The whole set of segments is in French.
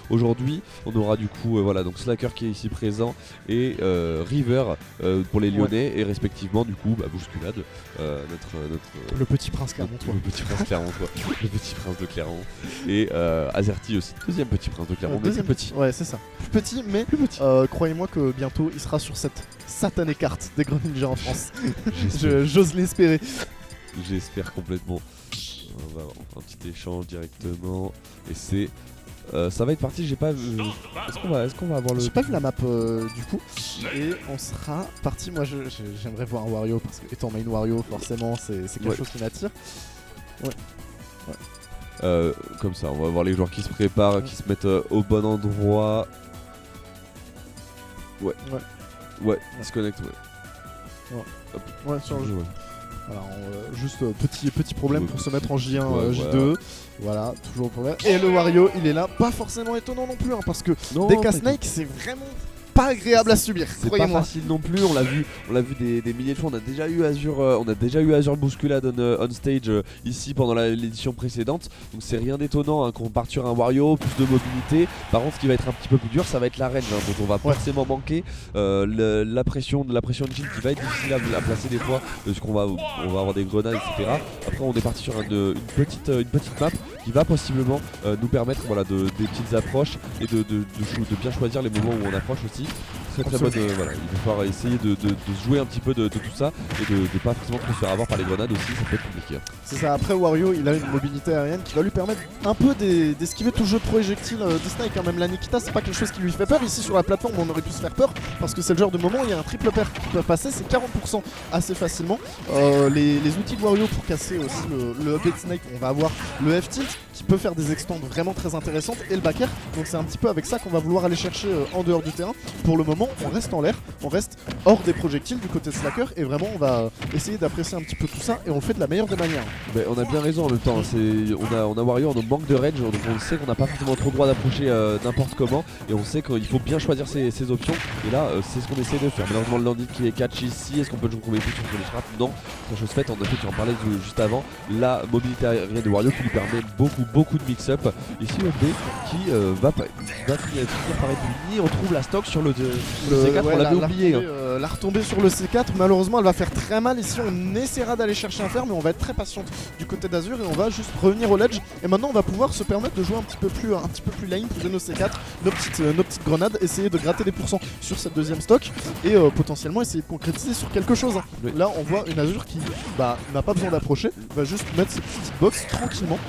Aujourd'hui on aura du coup voilà donc Slacker qui est ici présent et River pour les Lyonnais et respectivement du coup Bousculade notre le petit prince clermontois. Le petit prince clermontois, le petit prince de Clermont et Azerty aussi, deuxième petit prince de Clermont, mais plus petit. Ouais c'est ça, plus petit mais croyez-moi que bientôt il sera sur cette satanée carte des Grenades Ninja en France. J'ose l'espérer. J'espère complètement. On va avoir un petit échange directement et c'est ça va être parti. J'ai pas vu. Est-ce qu'on va avoir le. J'ai pas vu la map du coup. Et on sera parti. Moi j'aimerais voir un Wario parce que étant main Wario forcément c'est quelque chose qui m'attire. Comme ça, on va voir les joueurs qui se préparent, qui se mettent au bon endroit. Ouais, ils se connectent. Ouais, sur le jeu. Alors, juste petit problème pour se mettre en J1, J2. Voilà, toujours le problème. Et le Wario, il est là. Pas forcément étonnant non plus, hein, parce que DK Snake, c'est vraiment pas agréable à subir. C'est pas facile non plus. On l'a vu des milliers de fois. On a déjà eu Azure Bousculade on stage ici pendant l'édition précédente. Donc c'est rien d'étonnant hein, qu'on parte sur un Wario, plus de mobilité. Par contre, ce qui va être un petit peu plus dur, ça va être la range, hein, dont on va forcément manquer. La pression de shield qui va être difficile à placer des fois, parce qu'on va avoir des grenades, etc. Après, on est parti sur une petite map qui va possiblement nous permettre des petites approches et de bien choisir les moments où on approche aussi. Très bonne, il va falloir essayer de jouer un petit peu de tout ça et de pas forcément trop se faire avoir par les grenades aussi, ça peut être compliqué. C'est ça, après Wario il a une mobilité aérienne qui va lui permettre un peu d'esquiver tout le jeu de projectiles de Snake, hein. Même la Nikita c'est pas quelque chose qui lui fait peur, ici sur la plateforme on aurait pu se faire peur parce que c'est le genre de moment où il y a un triple pair qui peut passer, c'est 40% assez facilement. Les outils de Wario pour casser aussi le up de Snake, on va avoir le F-tilt qui peut faire des extends vraiment très intéressantes et le back air, donc c'est un petit peu avec ça qu'on va vouloir aller chercher en dehors du terrain. Pour le moment on reste en l'air, on reste hors des projectiles du côté de Slacker et vraiment on va essayer d'apprécier un petit peu tout ça et on le fait de la meilleure des manières. Mais on a bien raison en même temps, on a Wario, on manque de range, donc on sait qu'on n'a pas forcément trop le droit d'approcher n'importe comment et on sait qu'il faut bien choisir ses options et là c'est ce qu'on essaie de faire. Malheureusement le landing qui est catch ici, est-ce qu'on peut le jouer plus sur les frappes? Non, c'est chose faite, en effet tu en parlais juste avant, la mobilité aérienne de Wario qui lui permet beaucoup de mix-up. Ici le B qui va finir par être fini, on trouve la stock sur le C4, on l'avait oublié. La retombée sur le C4, malheureusement elle va faire très mal ici, on essaiera d'aller chercher un fer mais on va être très patiente du côté d'Azur et on va juste revenir au ledge et maintenant on va pouvoir se permettre de jouer un petit peu plus lane, poser nos C4, nos petites grenades, essayer de gratter des pourcents sur cette deuxième stock et potentiellement essayer de concrétiser sur quelque chose. Oui. Là on voit une Azur qui n'a pas besoin d'approcher, va juste mettre ses petites box tranquillement.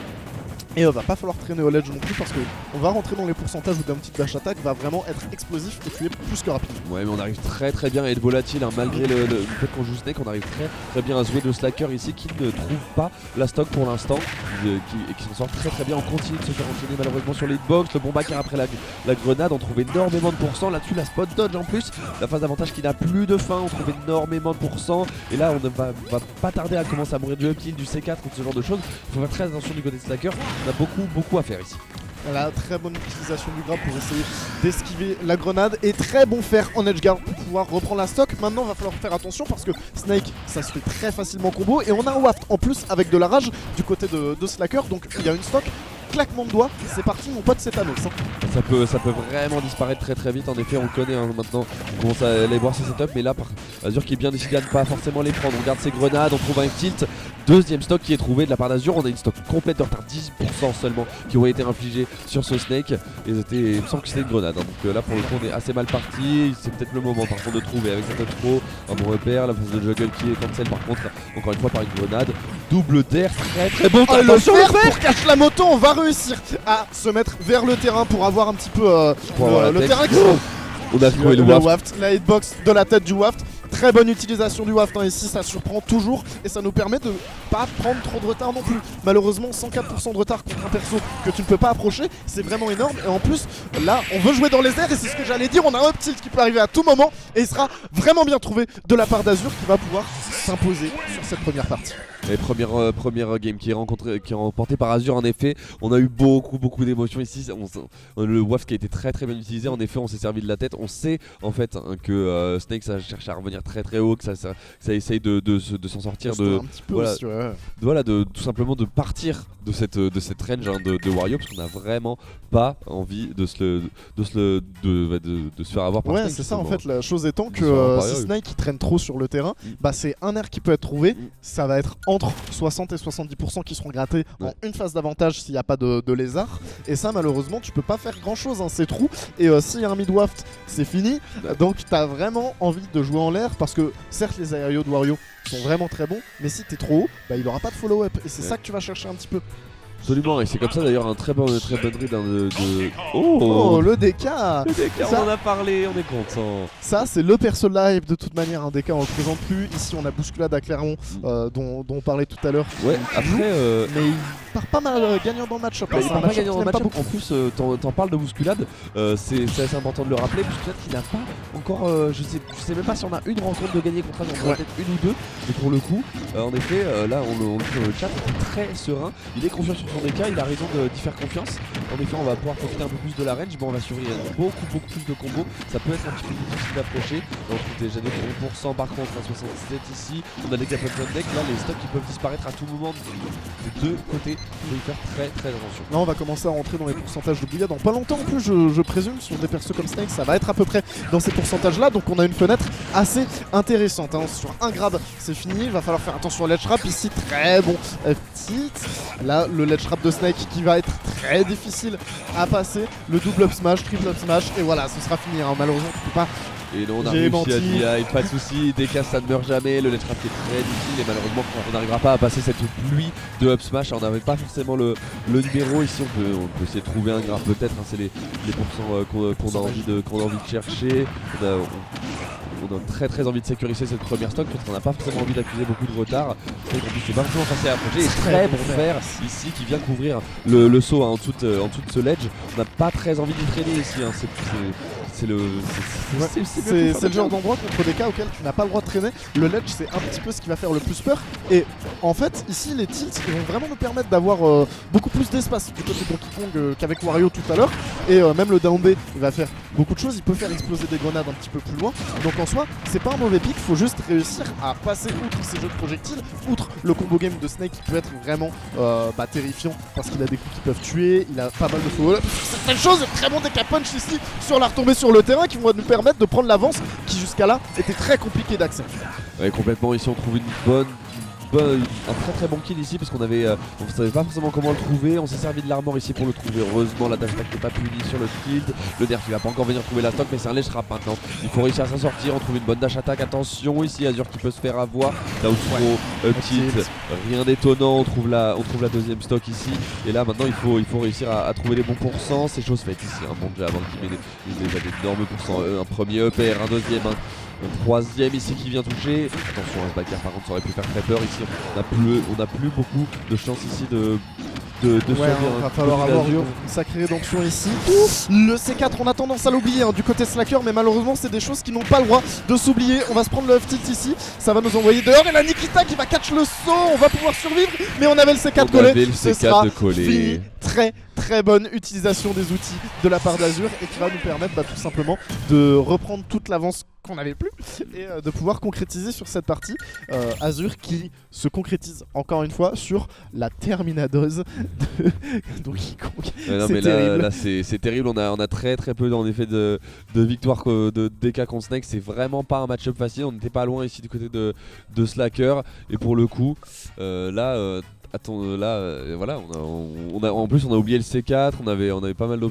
Et va pas falloir traîner au ledge non plus parce qu'on va rentrer dans les pourcentages où d'un petit dash attack va vraiment être explosif et tuer plus que rapide. Ouais mais on arrive très bien à être volatile hein, malgré le fait qu'on joue Snake, on arrive très bien à jouer de Slacker ici qui ne trouve pas la stock pour l'instant et qui s'en sort très bien. On continue de se faire enchaîner malheureusement sur les hitbox, le bon backer après la grenade, on trouve énormément de pourcents là-dessus, la spot dodge en plus, la phase d'avantage qui n'a plus de fin, on trouve énormément de pourcents et là on va pas tarder à commencer à mourir du up tilt, du C4 ou ce genre de choses. Il faut faire très attention du côté de Slacker, on a beaucoup à faire ici. Voilà, très bonne utilisation du grab pour essayer d'esquiver la grenade et très bon fer en edge guard pour pouvoir reprendre la stock. Maintenant il va falloir faire attention parce que Snake ça se fait très facilement combo et on a un waft en plus avec de la rage du côté de Slacker, donc il y a une stock. Claquement de doigts, c'est parti mon pote, c'est Thanos. Ça peut vraiment disparaître très vite, en effet on le connaît hein, maintenant, on commence à aller voir ses setups, mais là Azur qui est bien décidé à ne pas forcément les prendre, on garde ses grenades, on trouve un tilt, deuxième stock qui est trouvé de la part d'Azur, on a une stock complète de retard, 10% seulement qui ont été infligés sur ce Snake, et il me semble que c'était une grenade, hein. Donc là pour le coup on est assez mal parti, c'est peut-être le moment par contre de trouver avec cette pro un bon repère, la phase de juggle qui est cancel par contre, encore une fois par une grenade, double d'air, très bon, le fer pour cacher la moto, on va réussir à se mettre vers le terrain pour avoir un petit peu le terrain qui on a trouvé le waft. La hitbox de la tête du waft. Très bonne utilisation du waft hein. Ici ça surprend toujours et ça nous permet de pas prendre trop de retard non plus. Malheureusement 104% de retard contre un perso que tu ne peux pas approcher, c'est vraiment énorme. Et en plus là on veut jouer dans les airs et c'est ce que j'allais dire, on a un up tilt qui peut arriver à tout moment et il sera vraiment bien trouvé de la part d'Azur qui va pouvoir s'imposer sur cette première partie. Et première game qui est remportée par Azur. En effet, on a eu beaucoup d'émotions ici. Le WAF qui a été très bien utilisé. En effet, on s'est servi de la tête. On sait en fait que Snake ça cherche à revenir très haut, que ça essaye de s'en sortir, un petit peu voilà, aussi, ouais. voilà, tout simplement de partir de cette range de Wario, parce qu'on a vraiment pas envie de se faire avoir par Ouais, Snake. c'est ça en fait. La chose étant De se faire avoir que par si Wario. Snake il traîne trop sur le terrain, bah c'est un air qui peut être trouvé. Ça va être entre 60 et 70% qui seront grattés en une phase d'avantage s'il n'y a pas de lézard. Et ça, malheureusement, tu peux pas faire grand chose, hein, c'est trou. Et s'il y a un mid-waft, c'est fini. Donc t'as vraiment envie de jouer en l'air parce que certes, les aérios de Wario sont vraiment très bons, mais si t'es trop haut, bah il aura pas de follow-up. Et c'est ça que tu vas chercher un petit peu. Absolument, et c'est comme ça d'ailleurs un très bon read de... Oh, le DK Le DK, ça, on en a parlé, on est content. Ça, c'est le perso live de toute manière. Un DK, on le présente plus. Ici, on a Bousculade à Clermont, dont on parlait tout à l'heure. Ouais, après... Mais il part pas mal gagnant dans le match-up. Il part pas gagnant dans le match-up. beaucoup. En plus, t'en parles de Bousculade, c'est assez important de le rappeler. Bousculade qui n'a pas encore... je sais même pas si on a une rencontre de gagner contre elle, on en a peut-être une ou deux. Mais pour le coup, en effet, là, on le dit dans le chat, il est très serein. Il est confiant sur son DK, il a raison d'y faire confiance. En effet, on va pouvoir profiter un peu plus de la range. Bon, on va surveiller beaucoup plus de combos. Ça peut être un petit peu difficile d'approcher. On trouve déjà des 1% par contre à 67 ici. On a des gaps on deck. Là, les stocks qui peuvent disparaître à tout moment des deux côtés. Il faut y faire très attention. Là, on va commencer à rentrer dans les pourcentages de bouillade. Dans pas longtemps en plus, je présume, sur des persos comme Snake, ça va être à peu près dans ces pourcentages-là. Donc, on a une fenêtre assez intéressante. Hein. Sur un grab, c'est fini. Il va falloir faire attention au ledge trap. Ici, très bon petite. Là, le ledge trap de Snake qui va être très difficile à passer. Le double up smash, triple up smash. Et voilà, ce sera fini. Hein. Malheureusement, tu peux pas. Et là on a J'ai réussi menti. à DI, pas de soucis, DK ça ne meurt jamais, le ledge trap est très difficile et malheureusement on n'arrivera pas à passer cette pluie de up smash, on n'avait pas forcément le numéro ici, on peut essayer de trouver un graphe peut-être, hein, c'est les pourcents qu'on a envie de chercher, on a très envie de sécuriser cette première stock parce qu'on n'a pas forcément envie d'accuser beaucoup de retard. Et en plus c'est pas forcément facile à approcher. Et très bon fer ici qui vient couvrir le saut hein, en dessous de ce ledge. On n'a pas très envie d'y traîner ici. Hein. C'est le genre d'endroit contre des cas auxquels tu n'as pas le droit de traîner. Le ledge c'est un petit peu ce qui va faire le plus peur. Et en fait ici les tilts ils vont vraiment nous permettre d'avoir beaucoup plus d'espace du côté de Donkey Kong qu'avec Wario tout à l'heure. Et même le down B il va faire beaucoup de choses. Il peut faire exploser des grenades un petit peu plus loin. Donc en soi c'est pas un mauvais pick. Faut juste réussir à passer outre ces jeux de projectiles, outre le combo game de Snake qui peut être vraiment terrifiant parce qu'il a des coups qui peuvent tuer. Il a pas mal de follow-up. Certaines choses, très bon deck punch ici sur la retombée sur le terrain qui vont nous permettre de prendre l'avance qui jusqu'à là était très compliqué d'accès. Ouais, complètement. Ici on trouve un très bon kill ici parce qu'on savait pas forcément comment le trouver. On s'est servi de l'armor ici pour le trouver. Heureusement la dash attack n'est pas punie sur le shield. Le nerf il va pas encore venir trouver la stock mais c'est un ledge trap maintenant. Il faut réussir à s'en sortir. On trouve une bonne dash attack. Attention ici Azur qui peut se faire avoir. Là où petite, rien d'étonnant. On trouve la deuxième stock ici. Et là maintenant il faut réussir à trouver les bons pourcents. C'est chose faite ici. Bon déjà avant qu'il met déjà d'énormes pourcents. Un premier EPR, un deuxième. Un troisième ici qui vient toucher. Attention à ce backer par contre ça aurait pu faire très peur ici. On a plus beaucoup de chance ici de survivre. Il va falloir avoir une sacrée rédemption ici. Le C4 on a tendance à l'oublier hein, du côté Slacker mais malheureusement c'est des choses qui n'ont pas le droit de s'oublier. On va se prendre le F-tilt ici, ça va nous envoyer dehors et la Nikita qui va catch le saut. On va pouvoir survivre mais on avait le C4 collé. Ce sera fini. Très bonne utilisation des outils de la part d'Azur et qui va nous permettre tout simplement de reprendre toute l'avance qu'on n'avait plus et de pouvoir concrétiser sur cette partie. Azur qui se concrétise encore une fois sur la terminadose de Donkey Kong. Non, là c'est terrible, on a très peu en effet de victoires de DK contre Snake. C'est vraiment pas un match-up facile, on n'était pas loin ici du côté de Slacker et pour le coup là voilà, en plus on a oublié le C4, on avait pas mal